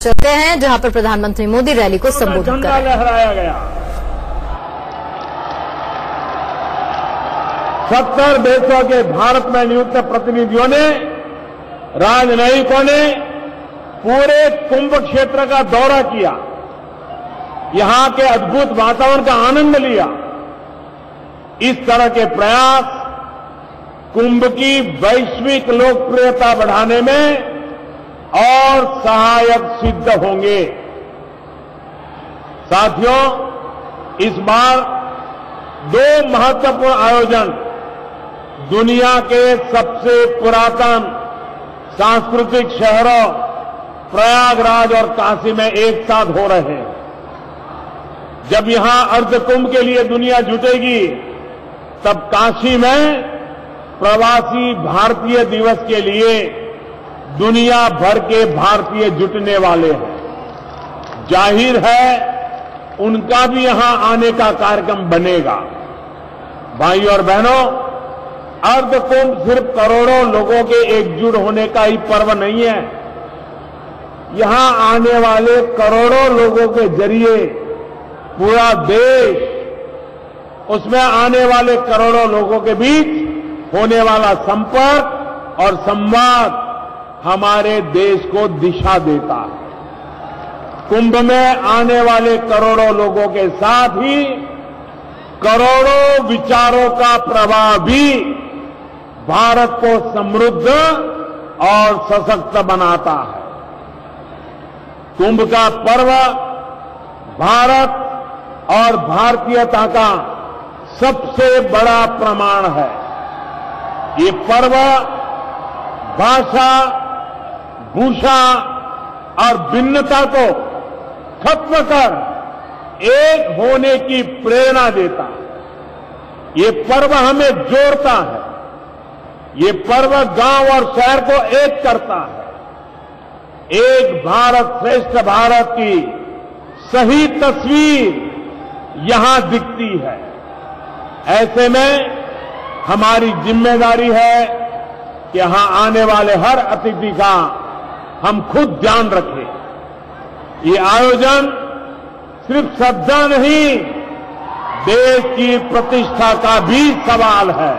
चलते हैं जहां पर प्रधानमंत्री मोदी रैली को संबोधित कर रहे हैं। लहराया गया। 70 देशों के भारत में नियुक्त प्रतिनिधियों ने, राजनयिकों ने पूरे कुंभ क्षेत्र का दौरा किया, यहां के अद्भुत वातावरण का आनंद लिया। इस तरह के प्रयास कुंभ की वैश्विक लोकप्रियता बढ़ाने में और सहायक सिद्ध होंगे। साथियों, इस बार 2 महत्वपूर्ण आयोजन दुनिया के सबसे पुरातन सांस्कृतिक शहरों प्रयागराज और काशी में एक साथ हो रहे हैं। जब यहां अर्धकुंभ के लिए दुनिया जुटेगी, तब काशी में प्रवासी भारतीय दिवस के लिए दुनिया भर के भारतीय जुटने वाले हैं। जाहिर है उनका भी यहां आने का कार्यक्रम बनेगा। भाइयों और बहनों, अर्धकुंभ सिर्फ करोड़ों लोगों के एकजुट होने का ही पर्व नहीं है। यहां आने वाले करोड़ों लोगों के जरिए पूरा देश, उसमें आने वाले करोड़ों लोगों के बीच होने वाला संपर्क और संवाद हमारे देश को दिशा देता है। कुंभ में आने वाले करोड़ों लोगों के साथ ही करोड़ों विचारों का प्रवाह भी भारत को समृद्ध और सशक्त बनाता है। कुंभ का पर्व भारत और भारतीयता का सबसे बड़ा प्रमाण है। ये पर्व भाषा, भूषा और भिन्नता को खत्म कर एक होने की प्रेरणा देता है। ये पर्व हमें जोड़ता है। ये पर्व गांव और शहर को एक करता है। एक भारत श्रेष्ठ भारत की सही तस्वीर यहां दिखती है। ऐसे में हमारी जिम्मेदारी है कि यहां आने वाले हर अतिथि का हम खुद ध्यान रखें। ये आयोजन सिर्फ श्रद्धा नहीं, देश की प्रतिष्ठा का भी सवाल है।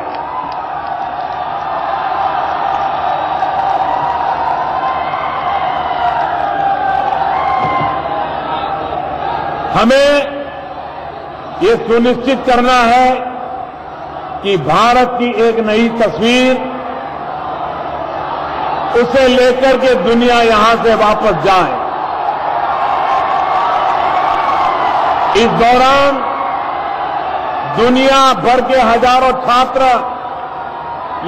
हमें ये सुनिश्चित करना है कि भारत की एक नई तस्वीर, उसे लेकर के दुनिया यहां से वापस जाए। इस दौरान दुनिया भर के हजारों छात्र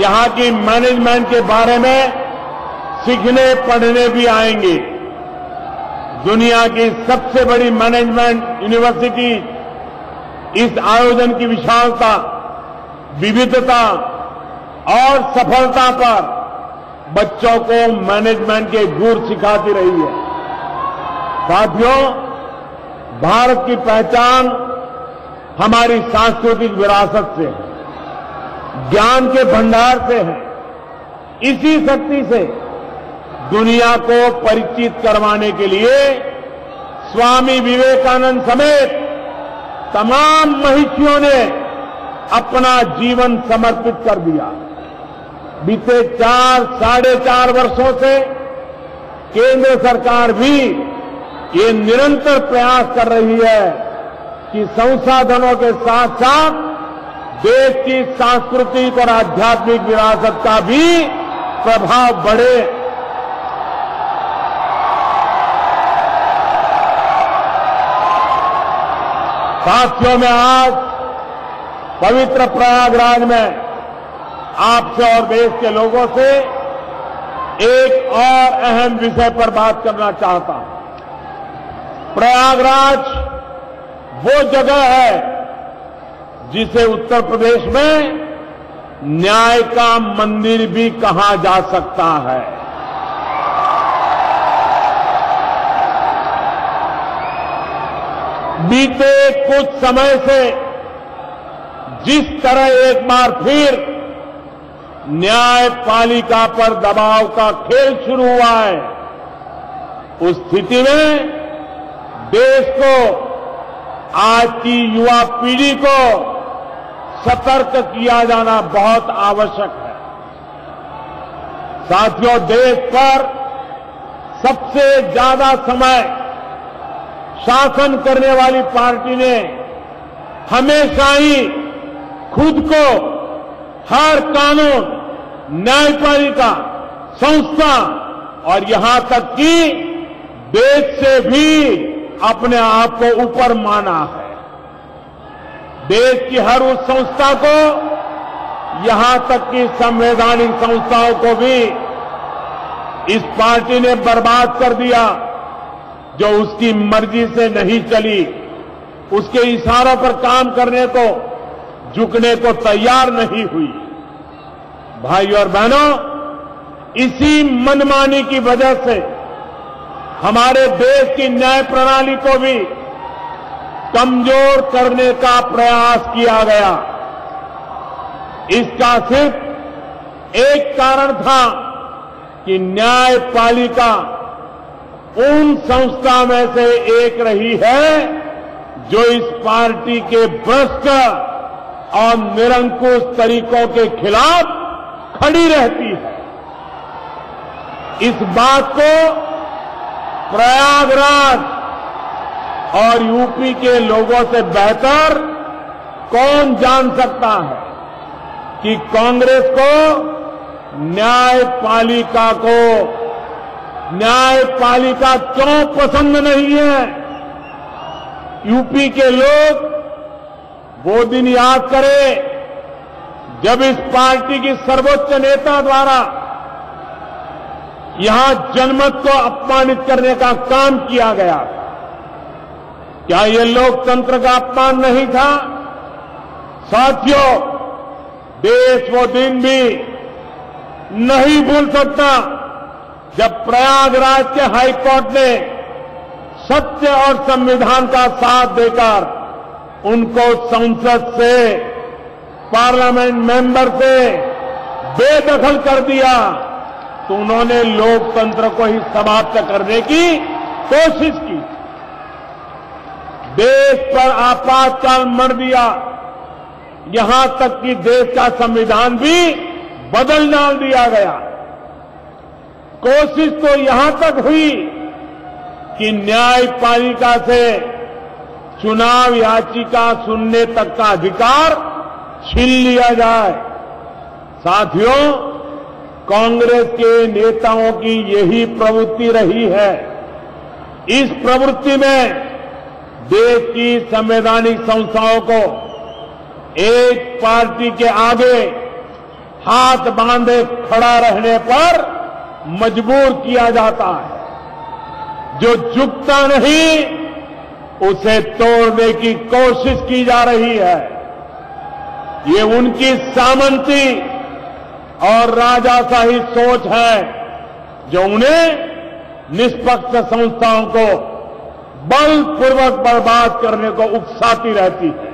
यहां की मैनेजमेंट के बारे में सीखने पढ़ने भी आएंगे। दुनिया की सबसे बड़ी मैनेजमेंट यूनिवर्सिटी इस आयोजन की विशालता, विविधता और सफलता पर बच्चों को मैनेजमेंट के गुर सिखाती रही है। साथियों, भारत की पहचान हमारी सांस्कृतिक विरासत से है, ज्ञान के भंडार से है। इसी शक्ति से दुनिया को परिचित करवाने के लिए स्वामी विवेकानंद समेत तमाम महर्षियों ने अपना जीवन समर्पित कर दिया। बीते 4-4.5 वर्षों से केंद्र सरकार भी ये निरंतर प्रयास कर रही है कि संसाधनों के साथ साथ देश की सांस्कृतिक और आध्यात्मिक विरासत का भी प्रभाव बढ़े। साथियों, मैं आज पवित्र प्रयागराज में आपसे और देश के लोगों से एक और अहम विषय पर बात करना चाहता हूं। प्रयागराज वो जगह है जिसे उत्तर प्रदेश में न्याय का मंदिर भी कहा जा सकता है। बीते कुछ समय से जिस तरह एक बार फिर न्यायपालिका पर दबाव का खेल शुरू हुआ है, उस स्थिति में देश को, आज की युवा पीढ़ी को सतर्क किया जाना बहुत आवश्यक है। साथियों, देश पर सबसे ज्यादा समय शासन करने वाली पार्टी ने हमेशा ही खुद को हर कानून, न्यायपालिका, संस्था और यहां तक कि देश से भी अपने आप को ऊपर माना है। देश की हर उस संस्था को, यहां तक कि संवैधानिक संस्थाओं को भी इस पार्टी ने बर्बाद कर दिया, जो उसकी मर्जी से नहीं चली, उसके इशारों पर काम करने को, झुकने को तैयार नहीं हुई। भाई और बहनों, इसी मनमानी की वजह से हमारे देश की न्याय प्रणाली को भी कमजोर करने का प्रयास किया गया। इसका सिर्फ एक कारण था कि न्यायपालिका उन संस्था में से एक रही है जो इस पार्टी के भ्रष्ट और निरंकुश तरीकों के खिलाफ खड़ी रहती है। इस बात को प्रयागराज और यूपी के लोगों से बेहतर कौन जान सकता है कि कांग्रेस को न्यायपालिका क्यों पसंद नहीं है। यूपी के लोग वो दिन याद करें जब इस पार्टी की सर्वोच्च नेता द्वारा यहां जनमत को अपमानित करने का काम किया गया। क्या ये लोकतंत्र का अपमान नहीं था? साथियों, देश वो दिन भी नहीं भूल सकता जब प्रयागराज के हाईकोर्ट ने सत्य और संविधान का साथ देकर उनको संसद से, पार्लियामेंट मेंबर से बेदखल कर दिया, तो उन्होंने लोकतंत्र को ही समाप्त करने की कोशिश की। देश पर आपातकाल मर दिया, यहां तक कि देश का संविधान भी बदल डाल दिया गया। कोशिश तो यहां तक हुई कि न्यायपालिका से चुनाव याचिका सुनने तक का अधिकार छीन लिया जाए। साथियों, कांग्रेस के नेताओं की यही प्रवृत्ति रही है। इस प्रवृत्ति में देश की संवैधानिक संस्थाओं को एक पार्टी के आगे हाथ बांधे खड़ा रहने पर मजबूर किया जाता है। जो झुकता नहीं, उसे तोड़ने की कोशिश की जा रही है। ये उनकी सामंती और राजाशाही सोच है जो उन्हें निष्पक्ष संस्थाओं को बलपूर्वक बर्बाद करने को उकसाती रहती है।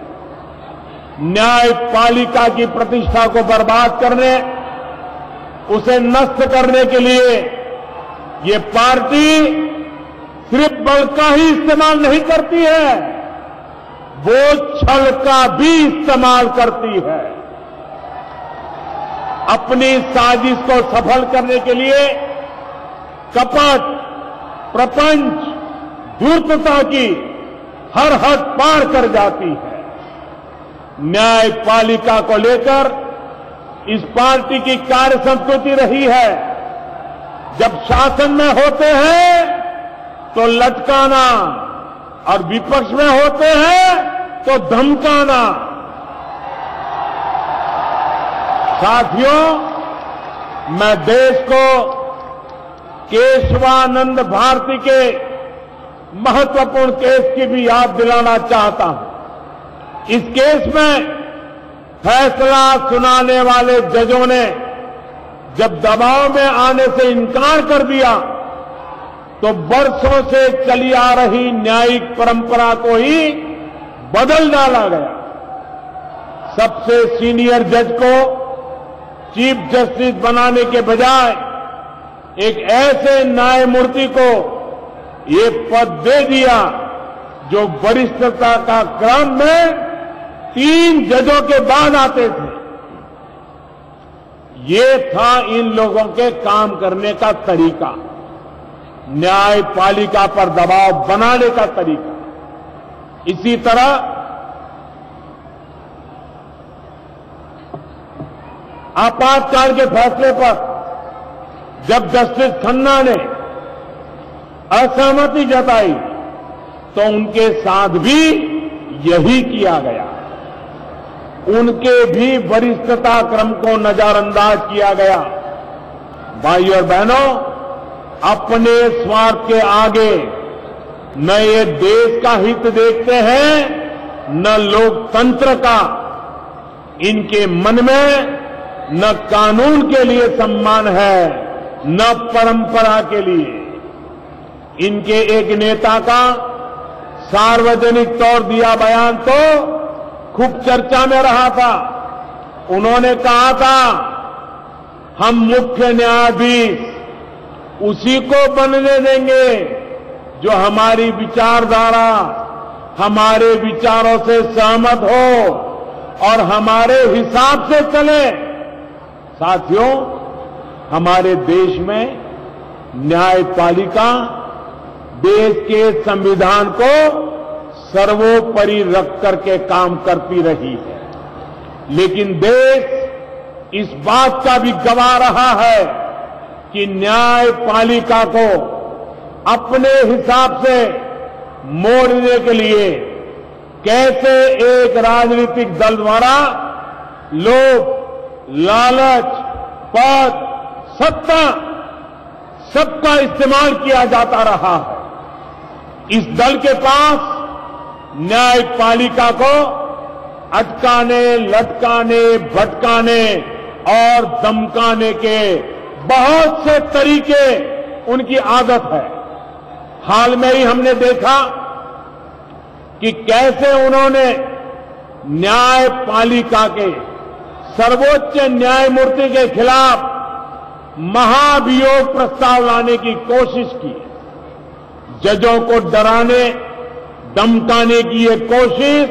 न्यायपालिका की प्रतिष्ठा को बर्बाद करने, उसे नष्ट करने के लिए ये पार्टी सिर्फ बल का ही इस्तेमाल नहीं करती है, वो छल का भी इस्तेमाल करती है। अपनी साजिश को सफल करने के लिए कपट, प्रपंच, धूर्तता की हर हद पार कर जाती है। न्यायपालिका को लेकर इस पार्टी की कार्य संस्कृति रही है, जब शासन में होते हैं तो लटकाना और विपक्ष में होते हैं तो धमकाना। साथियों, मैं देश को केशवानंद भारती के महत्वपूर्ण केस की भी याद दिलाना चाहता हूं। इस केस में फैसला सुनाने वाले जजों ने जब दबाव में आने से इनकार कर दिया तो वर्षों से चली आ रही न्यायिक परंपरा को ही बदल डाला गया। सबसे सीनियर जज को चीफ जस्टिस बनाने के बजाय एक ऐसे न्यायमूर्ति को ये पद दे दिया जो वरिष्ठता का क्रम में 3 जजों के बाद आते थे। ये था इन लोगों के काम करने का तरीका, न्यायपालिका पर दबाव बनाने का तरीका। इसी तरह आपातकाल के फैसले पर जब जस्टिस खन्ना ने असहमति जताई तो उनके साथ भी यही किया गया। उनके भी वरिष्ठता क्रम को नजरअंदाज किया गया। भाइयों और बहनों, अपने स्वार्थ के आगे न ये देश का हित देखते हैं न लोकतंत्र का। इनके मन में न कानून के लिए सम्मान है न परंपरा के लिए। इनके एक नेता का सार्वजनिक तौर दिया बयान तो खूब चर्चा में रहा था। उन्होंने कहा था, हम मुख्य न्यायाधीश उसी को बनने देंगे जो हमारी विचारधारा, हमारे विचारों से सहमत हो और हमारे हिसाब से चले। साथियों, हमारे देश में न्यायपालिका देश के संविधान को सर्वोपरि रख करके काम करती रही है, लेकिन देश इस बात का भी गवाह रहा है कि न्यायपालिका को अपने हिसाब से मोड़ने के लिए कैसे एक राजनीतिक दल द्वारा लोभ, लालच, पद, सत्ता सबका इस्तेमाल किया जाता रहा है। इस दल के पास न्यायपालिका को अटकाने, लटकाने, भटकाने और धमकाने के बहुत से तरीके उनकी आदत है। हाल में ही हमने देखा कि कैसे उन्होंने न्यायपालिका के सर्वोच्च न्यायमूर्ति के खिलाफ महाभियोग प्रस्ताव लाने की कोशिश की। जजों को डराने, धमकाने की ये कोशिश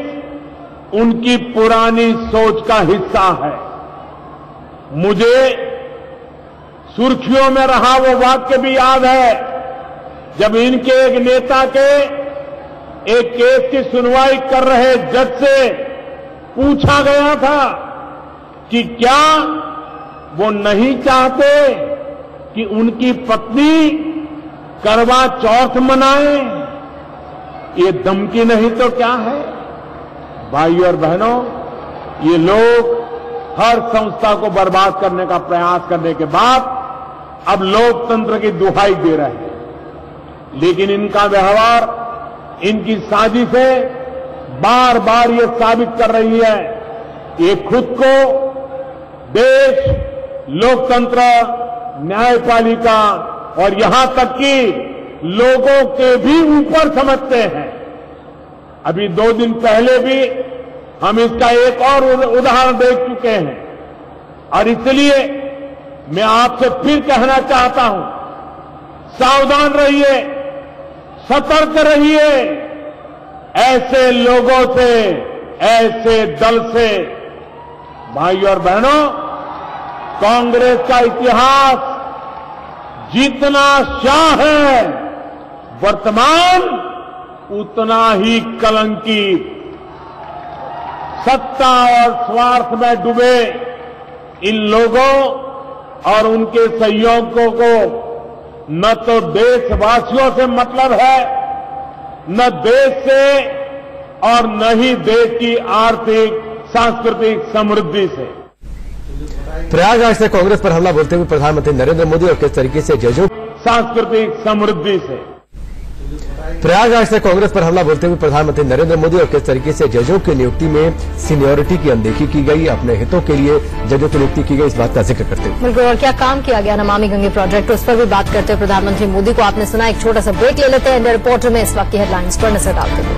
उनकी पुरानी सोच का हिस्सा है। मुझे सुर्खियों में रहा वो वाक्य भी याद है जब इनके एक नेता के एक केस की सुनवाई कर रहे जज से पूछा गया था कि क्या वो नहीं चाहते कि उनकी पत्नी करवा चौथ मनाए। ये धमकी नहीं तो क्या है। भाइयों और बहनों, ये लोग हर संस्था को बर्बाद करने का प्रयास करने के बाद अब लोकतंत्र की दुहाई दे रहे हैं, लेकिन इनका व्यवहार, इनकी साजिशें बार बार ये साबित कर रही है ये खुद को देश, लोकतंत्र, न्यायपालिका और यहां तक कि लोगों के भी ऊपर समझते हैं। अभी 2 दिन पहले भी हम इसका एक और उदाहरण देख चुके हैं और इसलिए मैं आपसे फिर कहना चाहता हूं, सावधान रहिए, सतर्क रहिए ऐसे लोगों से, ऐसे दल से। भाइयों और बहनों, कांग्रेस का इतिहास जितना शाह है, वर्तमान उतना ही कलंकित। सत्ता और स्वार्थ में डूबे इन लोगों और उनके सहयोगियों को न तो देशवासियों से मतलब है, न देश से और न ही देश की आर्थिक सांस्कृतिक समृद्धि से। प्रयागराज से कांग्रेस पर हमला बोलते हुए प्रधानमंत्री नरेंद्र मोदी और किस तरीके से जजों सांस्कृतिक समृद्धि से। प्रयागराज से कांग्रेस पर हमला बोलते हुए प्रधानमंत्री नरेंद्र मोदी और किस तरीके से जजों की नियुक्ति में सीनियरिटी की अनदेखी की गई, अपने हितों के लिए जजों की नियुक्ति की गई, इस बात का जिक्र करते हुए बिल्कुल। और क्या काम किया गया नमामि गंगे प्रोजेक्ट, उस पर भी बात करते हुए प्रधानमंत्री मोदी को आपने सुना। एक छोटा सा ब्रेक ले लेते हैं। इंडिया रिपोर्टर में इस वक्त की हेडलाइंस पर नजर डालते हुए